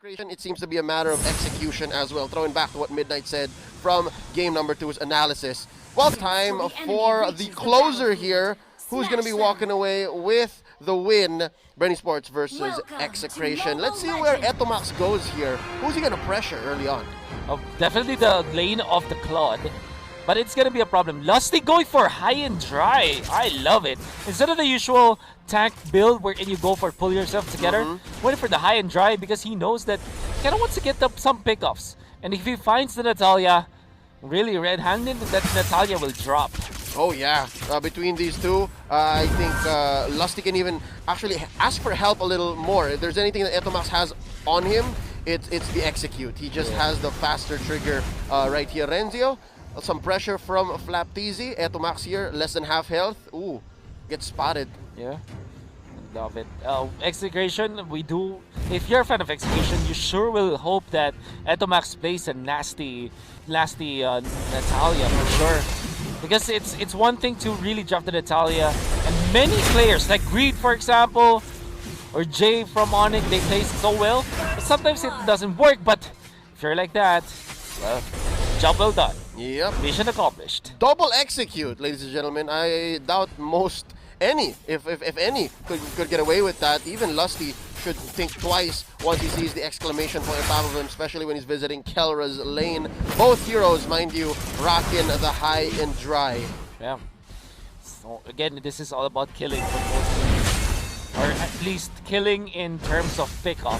It seems to be a matter of execution as well. Throwing back to what Midnight said from game number 2's analysis. Well, time for the closer here. Who's going to be walking away with the win? Bren Esports versus Execration. Let's see where Etomax goes here. Who's he going to pressure early on? Oh, definitely the lane of the Claude. But it's going to be a problem. Lusty going for high and dry. I love it. Instead of the usual tank build wherein you go for pull yourself together, went for the high and dry because he knows that he kind of wants to get some pickoffs. And if he finds the Natalia really red-handed, that Natalia will drop. Oh yeah, between these two, I think Lusty can even actually ask for help a little more. If there's anything that Etomax has on him, it's the execute. He just has the faster trigger right here. Renzio, some pressure from Flapteezy. Etomax here, less than half health. Ooh, gets spotted. Yeah, love it. Execration, we do. If you're a fan of Execration, you sure will hope that Etomax plays a nasty Natalia for sure. Because it's one thing to really drop the Natalia, and many players like Greed, for example, or Jay from Onyx, they play so well. But sometimes it doesn't work. But if you're like that, well, job well done. Yep. Mission accomplished. Double execute, ladies and gentlemen. I doubt any, if any, could get away with that. Even Lusty should think twice once he sees the exclamation point on top of him, especially when he's visiting Kelra's lane. Both heroes, mind you, rocking the high and dry. Yeah. So again, this is all about killing for both teams. Or at least killing in terms of pickoff.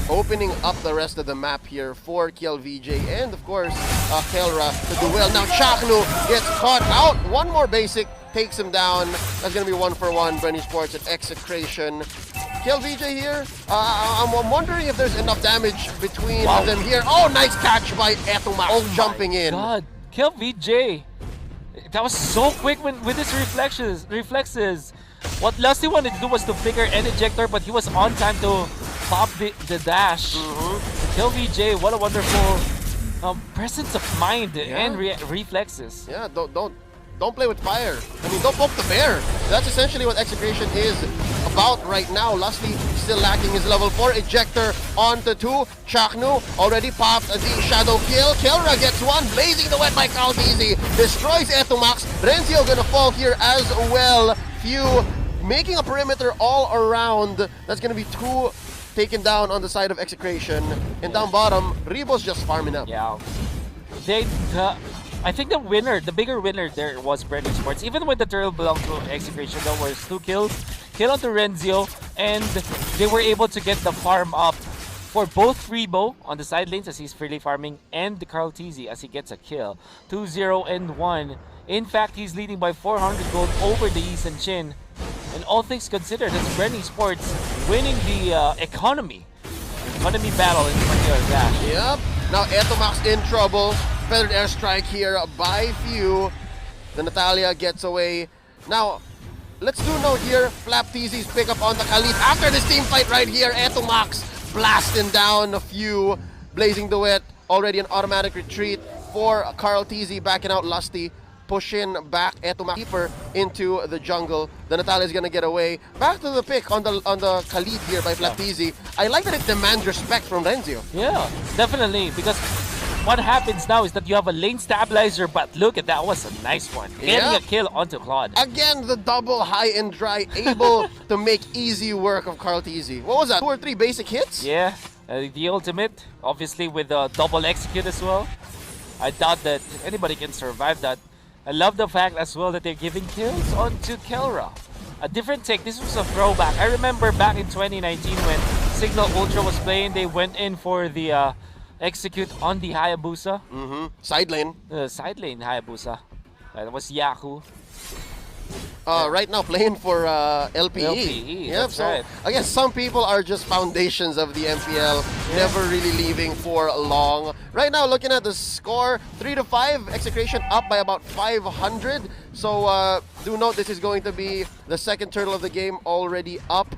Opening up the rest of the map here for KLVJ and of course Kelra to do well. Now Chaknu gets caught out. One more basic takes him down. That's going to be 1-for-1. Bren Esports at Execration. KLVJ here. I'm wondering if there's enough damage between them here. Oh, nice catch by Etomax jumping in. God, KLVJ. That was so quick with his reflexes. What Lusty wanted to do was to figure an ejector, but he was on time to pop the dash. KLVJ, what a wonderful presence of mind and reflexes. Yeah, don't play with fire. I mean, don't poke the bear. That's essentially what Execration is about right now. Lusty still lacking his level 4 ejector onto 2. Chaknu already popped the shadow kill. Kelra gets one, blazing the wet by Kaldizi. Destroys Etomax. Renzio gonna fall here as well. Few making a perimeter all around. That's gonna be 2 taken down on the side of Execration. And down bottom, Rebo's just farming up. Yeah. I think the bigger winner there was Bren Esports. Even when the turtle belonged to Execration, there was 2 kills. Kill onto Renzio, and they were able to get the farm up for both Rebo on the side lanes as he's freely farming, and the Kaldizi as he gets a kill. 2-0 and 1. In fact, he's leading by 400 gold over the East and Chin. And all things considered, it's Bren Esports winning the economy battle in particular dash. Yep. Now Etomax in trouble. Feathered airstrike here by Few. The Natalia gets away. Now, let's do note here. Flapteezy's pick up on the Khalid. After this team fight right here, Etomax blasting down a Few. Blazing the wet. Already an automatic retreat for Kaldizi, backing out Lusty. Pushing back Etomax deeper into the jungle. The Natalia is gonna get away. Back to the pick on the Khalid here by Flapteezy. I like that it demands respect from Renzio. Yeah, definitely, because what happens now is that you have a lane stabilizer, but look at that, was a nice one. Getting a kill onto Claude. Again, the double high and dry, able to make easy work of Kaldizi. What was that, 2 or 3 basic hits? Yeah, the ultimate, obviously with a double execute as well. I doubt that anybody can survive that. I love the fact as well that they're giving kills onto Kelra. A different take, this was a throwback. I remember back in 2019 when Signal Ultra was playing, they went in for the execute on the Hayabusa. Side lane. Side lane Hayabusa. That was Yahoo. Right now playing for LPE. Yep, so right. I guess some people are just foundations of the MPL, never really leaving for long. Right now, looking at the score, 3-5, Execration up by about 500. So do note this is going to be the second turtle of the game already up.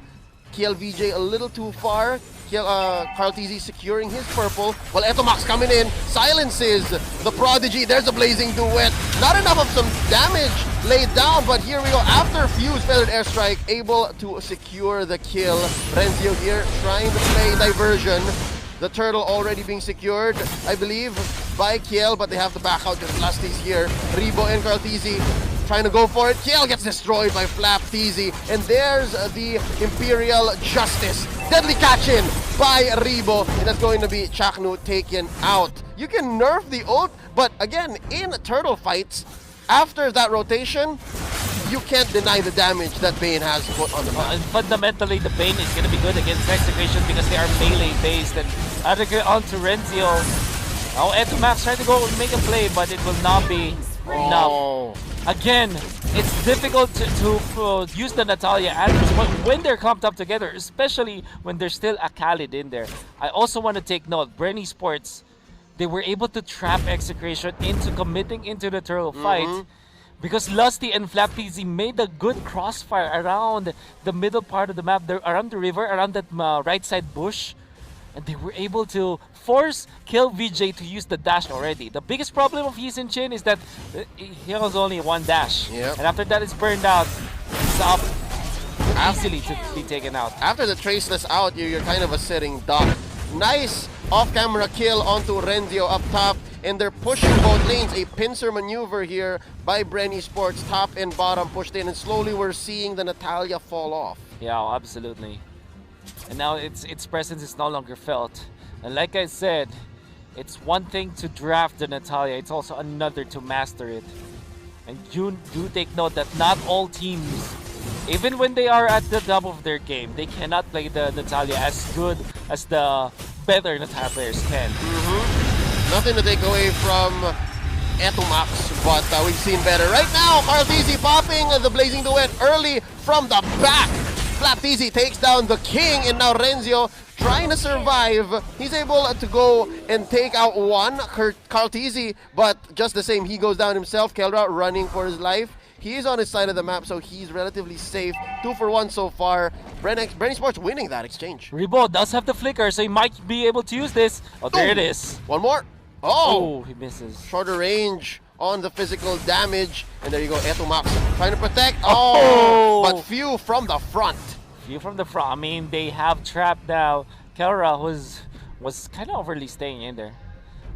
KLVJ a little too far. Carl TZ securing his purple. While Etomax coming in, silences the Prodigy. There's a blazing duet. Not enough of some damage laid down, but here we go. After Fuse feathered airstrike, able to secure the kill. Renzio here trying to play diversion. The turtle already being secured, I believe, by Kiel, but they have to back out. Just Lusties here. Rebo and Carl TZ trying to go for it. Kiel gets destroyed by Flap TZ. And there's the Imperial Justice. Deadly catch in by Rebo. And that's going to be Chaknu taken out. You can nerf the ult, but again, in turtle fights, after that rotation, you can't deny the damage that Bane has put on the map. And fundamentally, the Bane is going to be good against Execration because they are melee-based. And onto Renzio. Now, Etomax trying to go and make a play, but it will not be enough. Again, it's difficult to use the Natalia atoms when they're clumped up together, especially when there's still a Khalid in there. I also want to take note, Bren Esports, they were able to trap Execration into committing into the turtle fight because Lusty and Flap TZ made a good crossfire around the middle part of the map, around the river, around that right side bush. And they were able to force Kill VJ to use the dash already. The biggest problem of Yisin Chin is that he has only one dash. Yep. And after that it's burned out. It's up easily to be taken out. After the traceless out, you're kind of a sitting duck. Nice off-camera kill onto Renzio up top. And they're pushing both lanes. A pincer maneuver here by Bren Esports. Top and bottom pushed in. And slowly we're seeing the Natalia fall off. Yeah, absolutely. And now its presence is no longer felt. And like I said, it's one thing to draft the Natalia, it's also another to master it. And you do take note that not all teams, even when they are at the top of their game, they cannot play the Natalia as good as the better Natalia players can. Nothing to take away from Etomax, but we've seen better. Right now, Carl TZ popping the blazing duet early from the back. Flap TZ takes down the king, and now Renzio trying to survive. He's able to go and take out one, Carl TZ, but just the same, he goes down himself. Kelra running for his life. He is on his side of the map, so he's relatively safe. 2 for 1 so far. Bren Esports winning that exchange. Rebo does have the flicker, so he might be able to use this. Oh, there it is. One more. Oh, he misses. Shorter range on the physical damage. And there you go, Etomax trying to protect. Oh, but few from the front. Few from the front. I mean, they have trapped now Kelra, was kind of overly staying in there.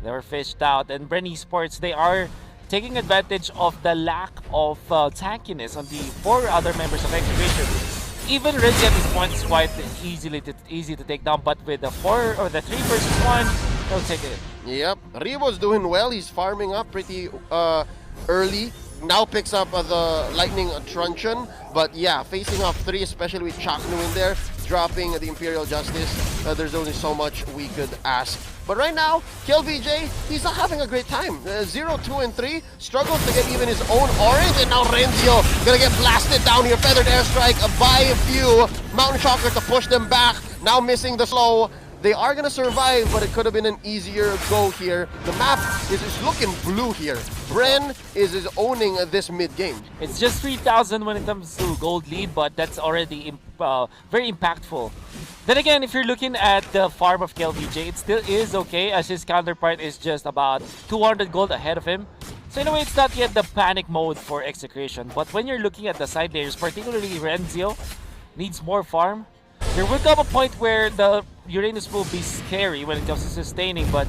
They were fished out. And Bren Esports, they are taking advantage of the lack of tankiness on the 4 other members of Execration. Even Renzi at this point is quite easy to take down, but with the 4 or the 3 versus 1, they'll take it. Yep, Rebo's doing well. He's farming up pretty early. Now picks up the Lightning Truncheon, but yeah, facing off 3, especially with Chaknu in there, dropping the Imperial Justice. There's only so much we could ask. But right now, Kill VJ, he's not having a great time. 0, 2, and 3, struggles to get even his own orange, and now Renzio gonna get blasted down here. Feathered airstrike by a few. Mountain Shocker to push them back. Now missing the slow. They are gonna survive, but it could have been an easier go here. The map is looking blue here. Bren is owning this mid game. It's just 3,000 when it comes to gold lead, but that's already very impactful. Then again, if you're looking at the farm of KLVJ, it still is okay, as his counterpart is just about 200 gold ahead of him. So in a way, it's not yet the panic mode for Execration. But when you're looking at the side layers, particularly Renzio, needs more farm. There will come a point where the Uranus will be scary when it comes to sustaining, but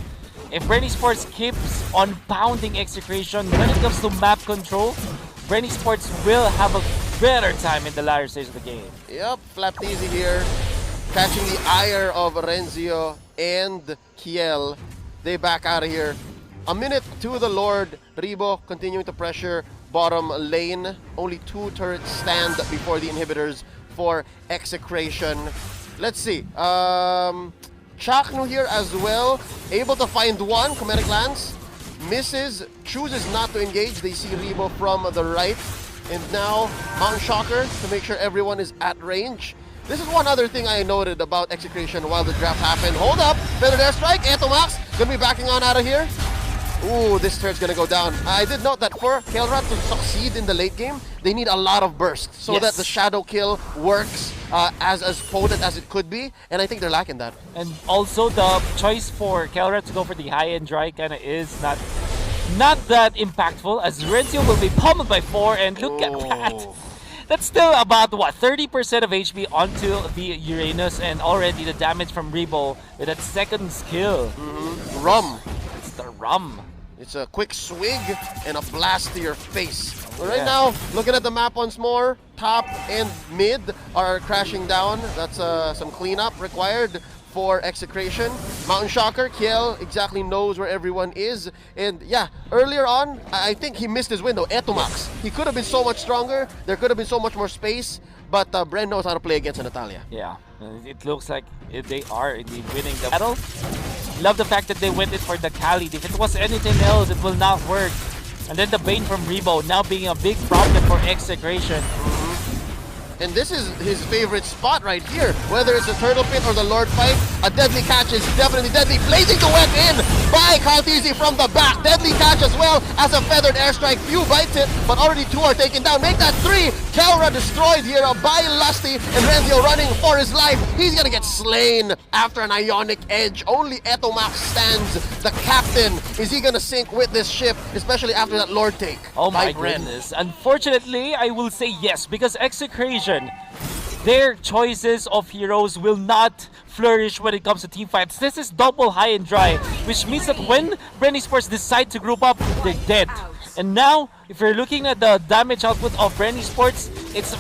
if Bren Esports keeps on pounding Execration when it comes to map control, Bren Esports will have a better time in the latter stage of the game. Yep, Flap TZ here, catching the ire of Renzio and Kiel. They back out of here. A minute to the Lord. Rebo continuing to pressure bottom lane. Only 2 turrets stand before the inhibitors for Execration. Let's see. Chaknu here as well. Able to find one. Comedic Lance. Misses. Chooses not to engage. They see Rebo from the right. And now Mountain Shocker to make sure everyone is at range. This is one other thing I noted about Execration while the draft happened. Hold up. Feathered airstrike. Etomax gonna be backing on out of here. Ooh, this turn's gonna go down. I did note that for Kelra to succeed in the late game, they need a lot of burst so that the shadow kill works as potent as it could be, and I think they're lacking that. And also the choice for Kelra to go for the high and dry kind of is not that impactful, as Renzio will be pummeled by 4, and look at that. That's still about, what, 30% of HP onto the Uranus, and already the damage from Rebo with that second skill. Rum. It's the rum. It's a quick swig and a blast to your face. But right now, looking at the map once more, top and mid are crashing down. That's some cleanup required for Execration. Mountain Shocker, Kiel exactly knows where everyone is. And yeah, earlier on, I think he missed his window. Etomax. He could have been so much stronger. There could have been so much more space. But Bren knows how to play against Natalia. Yeah, it looks like they are indeed winning the battle. Love the fact that they went in for the Khalid. If it was anything else, it will not work. And then the Bane from Rebo now being a big problem for Execration. And this is his favorite spot right here. Whether it's the Turtle Pit or the Lord Fight, a deadly catch is definitely deadly. Blazing the web in by Kaltizi from the back. Deadly catch as well as a feathered airstrike. Few bites it, but already 2 are taken down. Make that 3. Kelra destroyed here by Lusty, and Renzio running for his life. He's gonna get slain after an Ionic Edge. Only Etomax stands. The captain, is he gonna sink with this ship, especially after that Lord take? Oh my Bren. goodness. Unfortunately, I will say yes, because Execration, their choices of heroes will not flourish when it comes to team fights. This is double high and dry, which means that when Bren Esports decide to group up, they're dead. And now, if you're looking at the damage output of Bren Esports, it's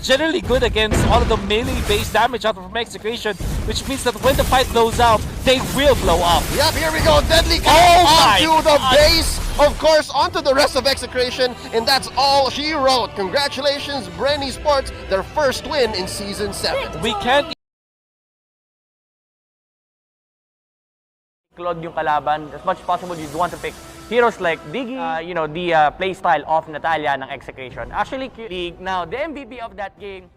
generally good against all of the melee-based damage output from Execration, which means that when the fight blows out, they will blow up. Yep, here we go. Deadly catch onto the base. Of course, onto the rest of Execration, and that's all she wrote. Congratulations, Bren Esports, their first win in Season 7. We can't Claude yung kalaban. As much as possible, you'd want to pick heroes like Diggy, the playstyle of Natalia ng Execration. Actually, now, the MVP of that game